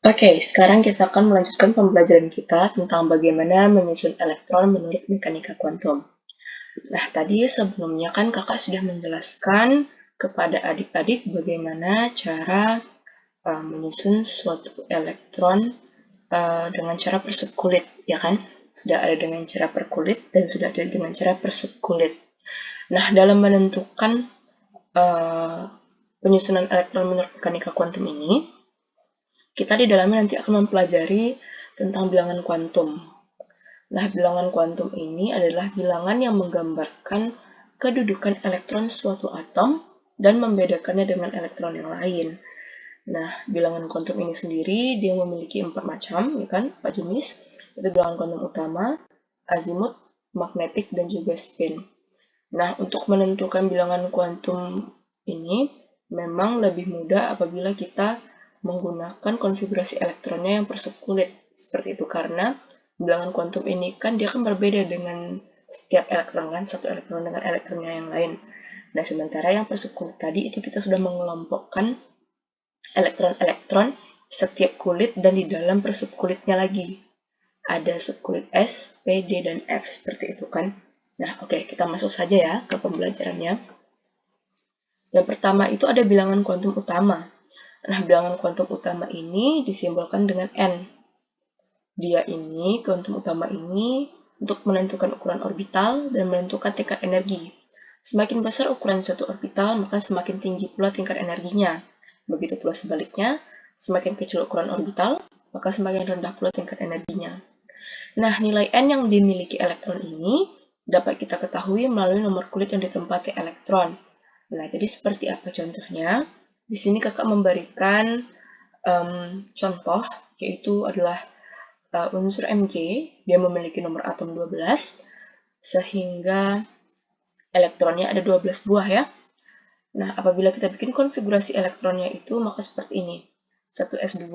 Oke, sekarang kita akan melanjutkan pembelajaran kita tentang bagaimana menyusun elektron menurut mekanika kuantum. Nah, tadi sebelumnya kan kakak sudah menjelaskan kepada adik-adik bagaimana cara menyusun suatu elektron dengan cara persubkulit, ya kan? Sudah ada dengan cara perkulit dan sudah ada dengan cara persubkulit. Nah, dalam menentukan uh, penyusunan elektron menurut mekanika kuantum ini, kita di dalamnya nanti akan mempelajari tentang bilangan kuantum. Nah, bilangan kuantum ini adalah bilangan yang menggambarkan kedudukan elektron suatu atom dan membedakannya dengan elektron yang lain. Nah, bilangan kuantum ini sendiri dia memiliki 4 macam, ya kan? 4 jenis. Itu bilangan kuantum utama, azimut, magnetik, dan juga spin. Nah, untuk menentukan bilangan kuantum ini memang lebih mudah apabila kita menggunakan konfigurasi elektronnya yang persubkulit. Seperti itu karena bilangan kuantum ini kan dia kan berbeda dengan setiap elektron kan, satu elektron dengan elektronnya yang lain. Nah, sementara yang persubkulit tadi itu kita sudah mengelompokkan elektron-elektron setiap kulit dan di dalam persubkulitnya lagi. Ada subkulit S, P, D, dan F seperti itu kan. Nah, oke, kita masuk saja ya ke pembelajarannya. Yang pertama itu ada bilangan kuantum utama. Nah, bilangan kuantum utama ini disimbolkan dengan N. Kuantum utama ini untuk menentukan ukuran orbital dan menentukan tingkat energi. Semakin besar ukuran suatu orbital, maka semakin tinggi pula tingkat energinya. Begitu pula sebaliknya, semakin kecil ukuran orbital, maka semakin rendah pula tingkat energinya. Nah, nilai N yang dimiliki elektron ini dapat kita ketahui melalui nomor kulit yang ditempati elektron. Nah, jadi seperti apa contohnya? Di sini kakak memberikan contoh, yaitu adalah unsur Mg, dia memiliki nomor atom 12, sehingga elektronnya ada 12 buah ya. Nah, apabila kita bikin konfigurasi elektronnya itu, maka seperti ini. 1s2,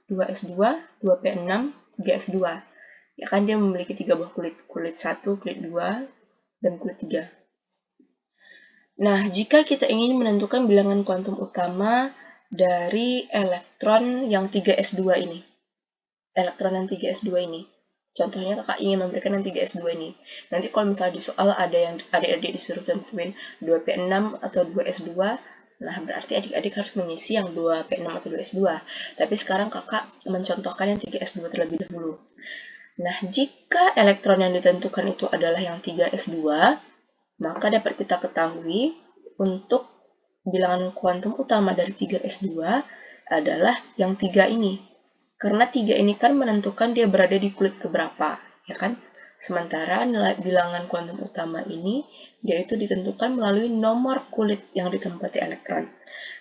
2s2, 2p6, 3s2. Ya kan dia memiliki 3 buah kulit. Kulit 1, kulit 2, dan kulit 3. Nah, jika kita ingin menentukan bilangan kuantum utama dari elektron yang 3s2 ini. Elektron yang 3s2 ini. Contohnya kakak ingin memberikan yang 3s2 ini. Nanti kalau misalnya di soal ada yang adik-adik disuruh tentuin 2p6 atau 2s2, nah berarti adik-adik harus mengisi yang 2p6 atau 2s2. Tapi sekarang kakak mencontohkan yang 3s2 terlebih dahulu. Nah, jika elektron yang ditentukan itu adalah yang 3s2, maka dapat kita ketahui untuk bilangan kuantum utama dari 3s2 adalah yang 3 ini. Karena 3 ini kan menentukan dia berada di kulit keberapa, ya kan? Sementara nilai bilangan kuantum utama ini yaitu ditentukan melalui nomor kulit yang ditempati elektron.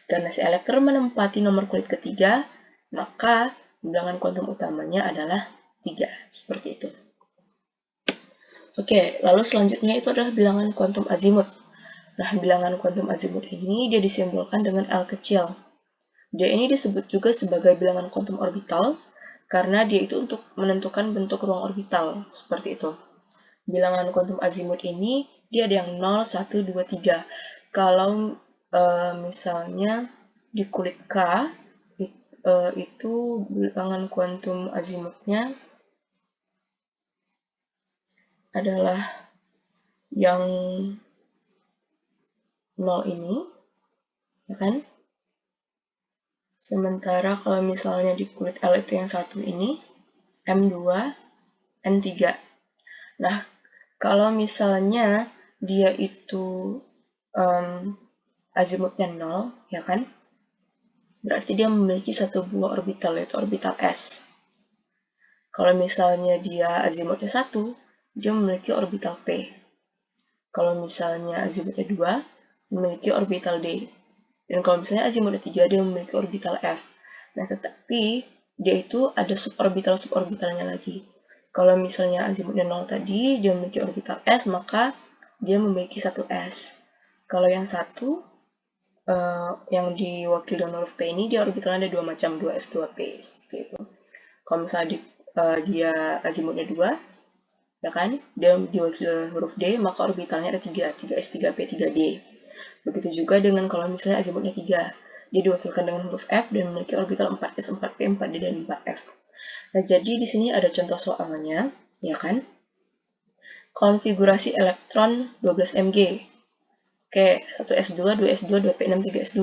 Karena si elektron menempati nomor kulit ketiga, maka bilangan kuantum utamanya adalah 3. Seperti itu. Oke, lalu selanjutnya itu adalah bilangan kuantum azimut. Nah, bilangan kuantum azimut ini dia disimbolkan dengan L kecil. Dia ini disebut juga sebagai bilangan kuantum orbital karena dia itu untuk menentukan bentuk ruang orbital, seperti itu. Bilangan kuantum azimut ini dia ada yang 0, 1, 2, 3. Kalau misalnya di kulit K itu bilangan kuantum azimutnya adalah yang 0 ini, ya kan? Sementara kalau misalnya di kulit L itu yang satu ini, M2, N3. Nah, kalau misalnya dia itu azimutnya 0, ya kan? Berarti dia memiliki satu buah orbital, yaitu orbital S. Kalau misalnya dia azimutnya 1, dia memiliki orbital P. Kalau misalnya azimutnya 2, memiliki orbital D. Dan kalau misalnya azimutnya 3, dia memiliki orbital F. Nah, tetapi dia itu ada suborbital-suborbitalnya lagi. Kalau misalnya azimutnya 0 tadi, dia memiliki orbital S, maka dia memiliki satu S. Kalau yang satu, yang diwakili dengan huruf P ini, dia orbitalnya ada dua macam, 2S, 2P, seperti itu. Kalau misalnya dia azimutnya 2, ya kan, dia diwakili huruf D, maka orbitalnya ada 3, 3S, 3P, 3D. Begitu juga dengan kalau misalnya azimutnya 3. Dia diwakilkan dengan huruf F dan memiliki orbital 4s, 4p, 4d, dan 4f. Nah, jadi di sini ada contoh soalnya, ya kan? Konfigurasi elektron 12 Mg. Oke, 1s2, 2s2, 2p6, 3s2.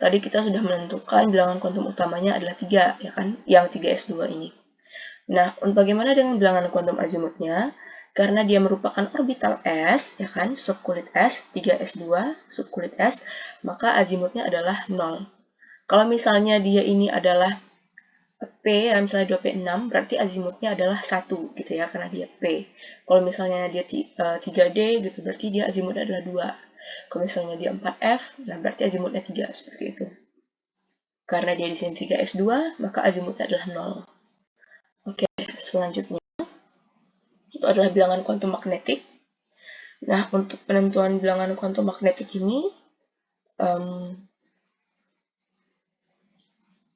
Tadi kita sudah menentukan bilangan kuantum utamanya adalah 3, ya kan? Yang 3s2 ini. Nah, bagaimana dengan bilangan kuantum azimutnya? Karena dia merupakan orbital S, ya kan, subkulit S, 3s2, subkulit S, maka azimutnya adalah 0. Kalau misalnya dia ini adalah P, ya, misalnya 2P6, berarti azimutnya adalah 1, gitu ya, karena dia P. Kalau misalnya dia 3D, gitu, berarti dia azimutnya adalah 2. Kalau misalnya dia 4F, nah berarti azimutnya 3, seperti itu. Karena dia di sini 3s2, maka azimutnya adalah 0. Oke, selanjutnya itu adalah bilangan kuantum magnetik. Nah, untuk penentuan bilangan kuantum magnetik ini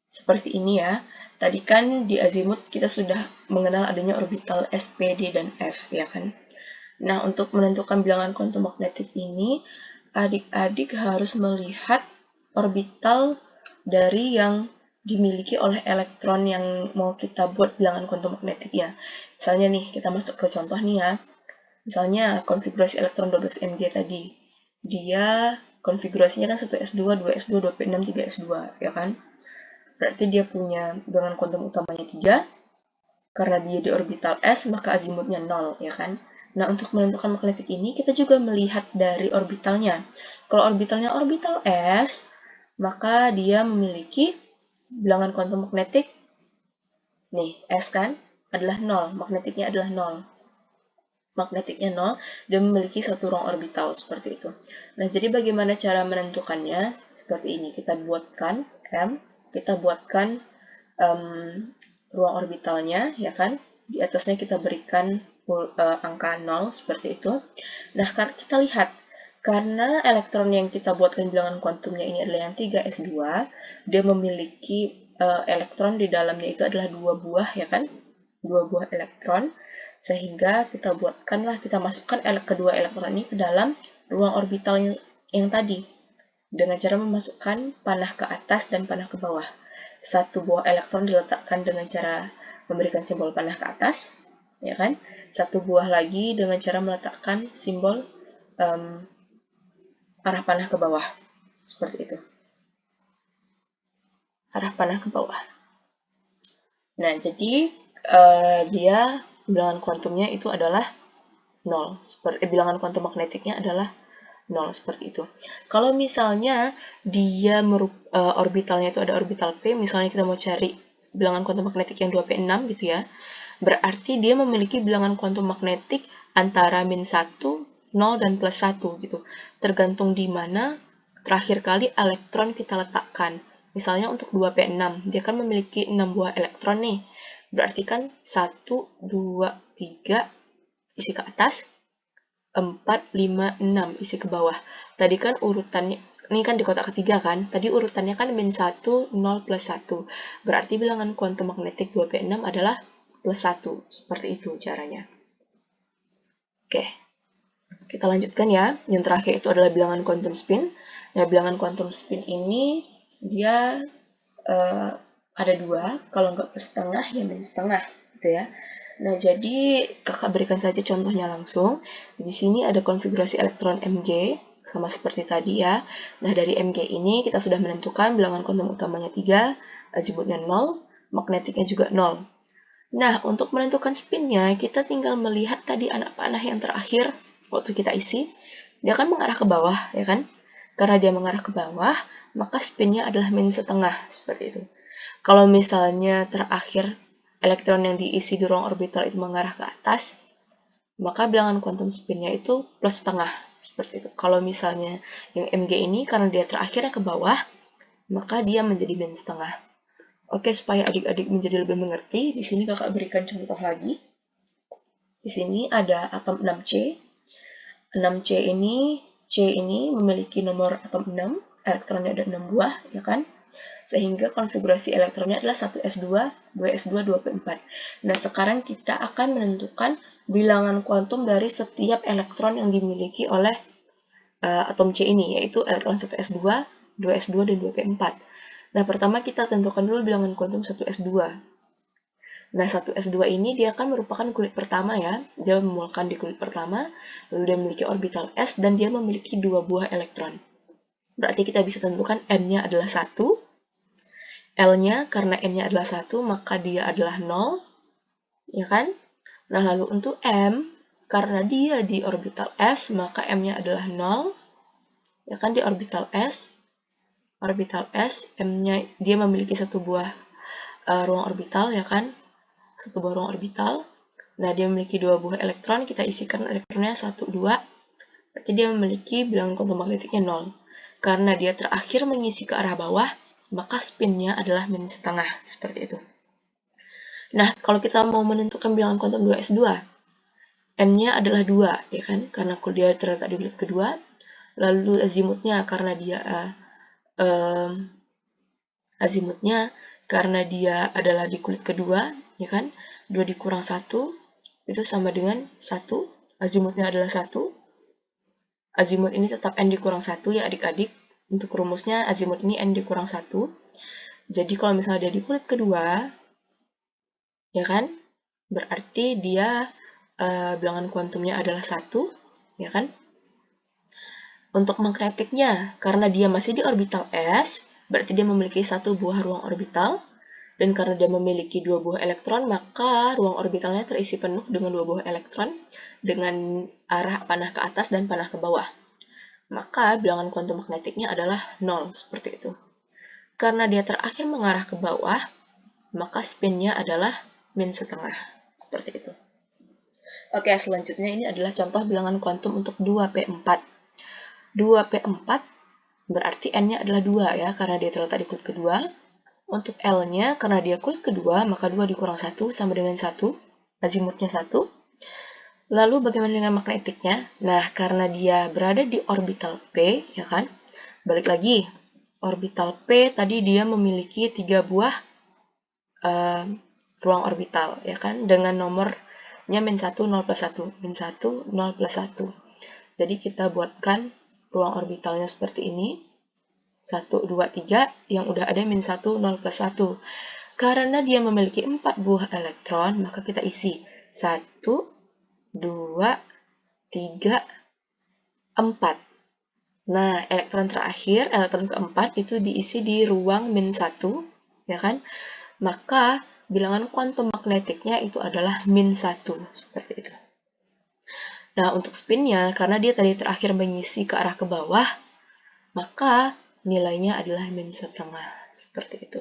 seperti ini ya. Tadi kan di azimut kita sudah mengenal adanya orbital S, P, D, dan F, ya kan? Nah, untuk menentukan bilangan kuantum magnetik ini, adik-adik harus melihat orbital dari yang dimiliki oleh elektron yang mau kita buat bilangan kuantum magnetik ya. Misalnya nih, kita masuk ke contoh nih ya. Misalnya konfigurasi elektron 12 Mg tadi. Dia konfigurasinya kan 1s2, 2s2, 2p6, 3s2, ya kan? Berarti dia punya bilangan kuantum utamanya 3. Karena dia di orbital S, maka azimutnya 0, ya kan? Nah, untuk menentukan magnetik ini, kita juga melihat dari orbitalnya. Kalau orbitalnya orbital S, maka dia memiliki bilangan kuantum magnetik, nih, S kan, adalah 0. Magnetiknya adalah 0. Magnetiknya 0, dan memiliki satu ruang orbital, seperti itu. Nah, jadi bagaimana cara menentukannya? Seperti ini, kita buatkan M, kita buatkan ruang orbitalnya, ya kan? Di atasnya kita berikan angka 0, seperti itu. Nah, kita lihat, karena elektron yang kita buatkan bilangan kuantumnya ini adalah yang 3s2, dia memiliki elektron di dalamnya itu adalah 2 buah, ya kan? 2 buah elektron, sehingga kita masukkan kedua elektron ini ke dalam ruang orbital yang tadi, dengan cara memasukkan panah ke atas dan panah ke bawah. Satu buah elektron diletakkan dengan cara memberikan simbol panah ke atas, ya kan? Satu buah lagi dengan cara meletakkan simbol arah panah ke bawah, seperti itu. Arah panah ke bawah. Nah, jadi dia bilangan kuantumnya itu adalah 0. Bilangan kuantum magnetiknya adalah 0, seperti itu. Kalau misalnya dia orbitalnya itu ada orbital P, misalnya kita mau cari bilangan kuantum magnetik yang 2P6 gitu ya, berarti dia memiliki bilangan kuantum magnetik antara -1, 0, dan +1 gitu. Tergantung di mana terakhir kali elektron kita letakkan. Misalnya untuk 2P6, dia kan memiliki 6 buah elektron nih. Berarti kan 1, 2, 3 isi ke atas, 4, 5, 6 isi ke bawah. Tadi kan urutannya, ini kan di kotak ketiga kan, tadi urutannya kan -1, 0, +1. Berarti bilangan kuantum magnetik 2P6 adalah +1. Seperti itu caranya. Oke, kita lanjutkan ya. Yang terakhir itu adalah bilangan quantum spin. Nah, bilangan quantum spin ini dia ada 2, kalau nggak plus setengah ya min setengah, gitu ya. Nah, jadi kakak berikan saja contohnya langsung. Di sini ada konfigurasi elektron Mg, sama seperti tadi ya. Nah, dari Mg ini kita sudah menentukan bilangan kuantum utamanya 3, azimutnya 0, magnetiknya juga 0. Nah, untuk menentukan spinnya, kita tinggal melihat tadi anak panah yang terakhir waktu kita isi. Dia kan mengarah ke bawah, ya kan? Karena dia mengarah ke bawah, maka spinnya adalah min setengah, seperti itu. Kalau misalnya terakhir elektron yang diisi di ruang orbital itu mengarah ke atas, maka bilangan kuantum spinnya itu plus setengah, seperti itu. Kalau misalnya yang Mg ini karena dia terakhirnya ke bawah, maka dia menjadi min setengah. Oke, supaya adik-adik menjadi lebih mengerti, di sini kakak berikan contoh lagi. Di sini ada atom 6C. 6C ini memiliki nomor atom 6, elektronnya ada 6 buah, ya kan? Sehingga konfigurasi elektronnya adalah 1s2, 2s2, 2p4. Nah, sekarang kita akan menentukan bilangan kuantum dari setiap elektron yang dimiliki oleh atom C ini, yaitu elektron 1s2, 2s2 dan 2p4. Nah, pertama kita tentukan dulu bilangan kuantum 1s2. Nah, 1s2 ini dia kan merupakan kulit pertama ya. Dia memulkan di kulit pertama, lalu dia memiliki orbital s dan dia memiliki 2 buah elektron. Berarti kita bisa tentukan n-nya adalah 1. L-nya karena n-nya adalah 1, maka dia adalah 0. Ya kan? Nah, lalu untuk m, karena dia di orbital s, maka m-nya adalah 0. Ya kan, di orbital s. Orbital s, m-nya dia memiliki satu buah ruang orbital, ya kan? Satu buah ruang orbital. Nah, dia memiliki 2 buah elektron, kita isikan elektronnya 1, 2. Berarti dia memiliki bilangan kuantum magnetiknya 0. Karena dia terakhir mengisi ke arah bawah, maka spinnya adalah -1/2, seperti itu. Nah, kalau kita mau menentukan bilangan kuantum 2s2, n-nya adalah 2, ya kan? Karena dia terletak di kulit kedua. Lalu azimutnya karena dia adalah di kulit kedua, ya kan? 2 dikurang 1, itu sama dengan 1. Azimutnya adalah 1. Azimut ini tetap n dikurang 1 ya adik-adik. Untuk rumusnya azimut ini n dikurang 1. Jadi kalau misalnya dia di kulit kedua, ya kan? Berarti dia bilangan kuantumnya adalah 1, ya kan? Untuk magnetiknya, karena dia masih di orbital s, berarti dia memiliki satu buah ruang orbital. Dan karena dia memiliki 2 buah elektron, maka ruang orbitalnya terisi penuh dengan 2 buah elektron dengan arah panah ke atas dan panah ke bawah. Maka bilangan kuantum magnetiknya adalah 0, seperti itu. Karena dia terakhir mengarah ke bawah, maka spinnya adalah -1/2, seperti itu. Oke, selanjutnya ini adalah contoh bilangan kuantum untuk 2p4. 2p4 berarti n-nya adalah 2 ya, karena dia terletak di kulit kedua. Untuk L-nya, karena dia kulit kedua, maka 2 dikurang 1 sama dengan 1. Azimutnya 1. Lalu bagaimana dengan magnetiknya? Nah, karena dia berada di orbital P, ya kan? Balik lagi, orbital P tadi dia memiliki 3 buah ruang orbital, ya kan? Dengan nomornya -1, 0, plus 1. -1, 0, plus 1. Jadi kita buatkan ruang orbitalnya seperti ini. 1, 2, 3, yang udah ada -1, 0, plus 1. Karena dia memiliki 4 buah elektron, maka kita isi 1, 2, 3, 4. Nah, elektron terakhir, elektron keempat, itu diisi di ruang -1, ya kan? Maka bilangan kuantum magnetiknya itu adalah -1, seperti itu. Nah, untuk spinnya, karena dia tadi terakhir mengisi ke arah ke bawah, maka nilainya adalah -1/2, seperti itu.